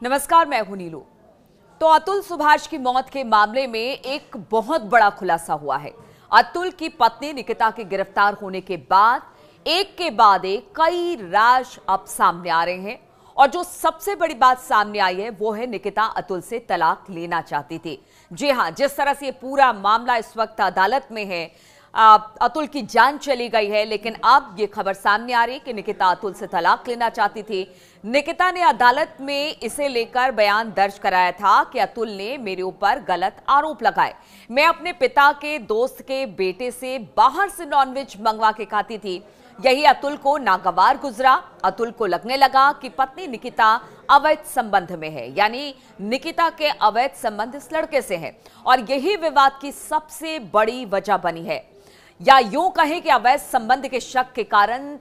नमस्कार, मैं हूं नीलू। तो अतुल सुभाष की मौत के मामले में एक बहुत बड़ा खुलासा हुआ है। अतुल की पत्नी निकिता के गिरफ्तार होने के बाद एक के बाद एक कई राज अब सामने आ रहे हैं और जो सबसे बड़ी बात सामने आई है वो है निकिता अतुल से तलाक लेना चाहती थी। जी हां, जिस तरह से ये पूरा मामला इस वक्त अदालत में है, अतुल की जान चली गई है, लेकिन अब ये खबर सामने आ रही है कि निकिता अतुल से तलाक लेना चाहती थी। निकिता ने अदालत में इसे लेकर बयान दर्ज कराया था कि अतुल ने मेरे ऊपर गलत आरोप लगाए। मैं अपने पिता के दोस्त के बेटे से बाहर से नॉनवेज मंगवा के खाती थी। यही अतुल को नागवार गुजरा। अतुल को लगने लगा कि पत्नी निकिता अवैध संबंध में है, यानी निकिता के अवैध संबंध इस लड़के से हैं और यही विवाद की सबसे बड़ी वजह बनी है, या यूं कहें कि अवैध संबंध के शक के कारण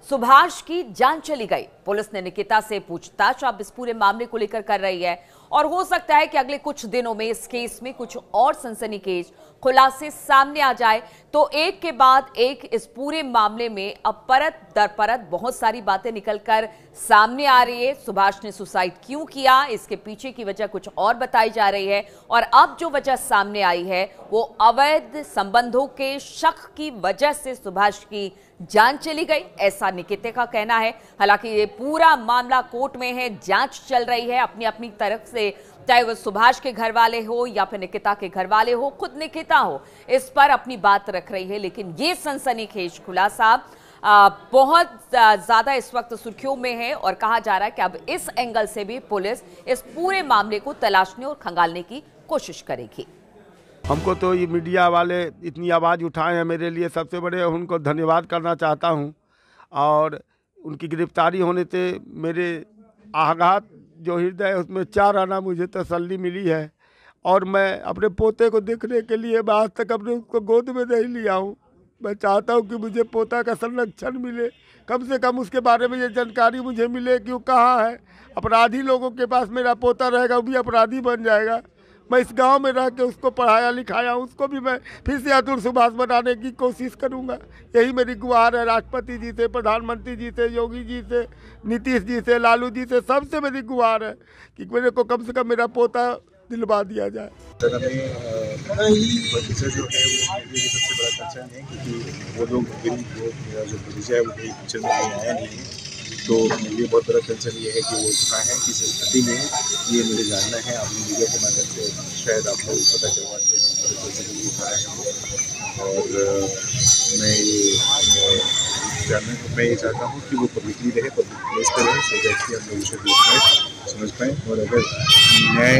सुभाष की जान चली गई। पुलिस ने निकिता से पूछताछ अब इस पूरे मामले को लेकर कर रही है और हो सकता है कि अगले कुछ दिनों में इस केस में कुछ और सनसनीखेज खुलासे सामने आ जाए। तो एक के बाद एक इस पूरे मामले में अब परत दर परत बहुत सारी बातें निकलकर सामने आ रही है। सुभाष ने सुसाइड क्यों किया, इसके पीछे की वजह कुछ और बताई जा रही है और अब जो वजह सामने आई है वो अवैध संबंधों के शक की वजह से सुभाष की जान चली गई, ऐसा निकिता का कहना है। हालांकि ये पूरा मामला कोर्ट में है, जांच चल रही है अपनी अपनी तरफ से, चाहे वो सुभाष के घर वाले हो या फिर निकिता के घर वाले हो, खुद निकिता हो, इस पर अपनी बात रख रही है। लेकिन ये सनसनीखेज खुलासा बहुत ज्यादा इस वक्त सुर्खियों में है और कहा जा रहा है कि अब इस एंगल से भी पुलिस इस पूरे मामले को तलाशने और खंगालने की कोशिश करेगी। हमको तो ये मीडिया वाले इतनी आवाज़ उठाए हैं, मेरे लिए सबसे बड़े उनको धन्यवाद करना चाहता हूँ। और उनकी गिरफ्तारी होने से मेरे आघात जो हृदय है उसमें 4 आना मुझे तसल्ली मिली है। और मैं अपने पोते को देखने के लिए मैं आज तक अपने उसको गोद में नहीं लिया हूँ। मैं चाहता हूँ कि मुझे पोता का संरक्षण मिले, कम से कम उसके बारे में ये जानकारी मुझे मिले कि वो कहाँ है। अपराधी लोगों के पास मेरा पोता रहेगा, वो भी अपराधी बन जाएगा। मैं इस गांव में रह के उसको पढ़ाया लिखाया, उसको भी मैं फिर से अतुल सुभाष बनाने की कोशिश करूंगा। यही मेरी गुहार है राष्ट्रपति जी से, प्रधानमंत्री जी से, योगी जी से, नीतीश जी से, लालू जी से, सबसे मेरी गुहार है कि मेरे को कम से कम मेरा पोता दिलवा दिया जाए। जो है वो मेरे लिए सबसे बड़ा कंसर्न है, क्योंकि वो लोग मेरा जो भतीजा है वो कहीं पिक्चर में कहीं आया नहीं है। तो मेरे लिए बहुत बड़ा कंसर्न ये है कि वो कहाँ है, किस स्थिति में है, ये मुझे जानना है। अपनी मीडिया के माध्यम से शायद आप लोग पता करवा के कहाँ है। और मैं ये चाहता हूँ कि वो पब्लिकली रहे, पब्लिक प्लेस पर रहे, सो दैट कि हम लोग उसे देख पाएँ, समझ पाएँ। और अगर न्याय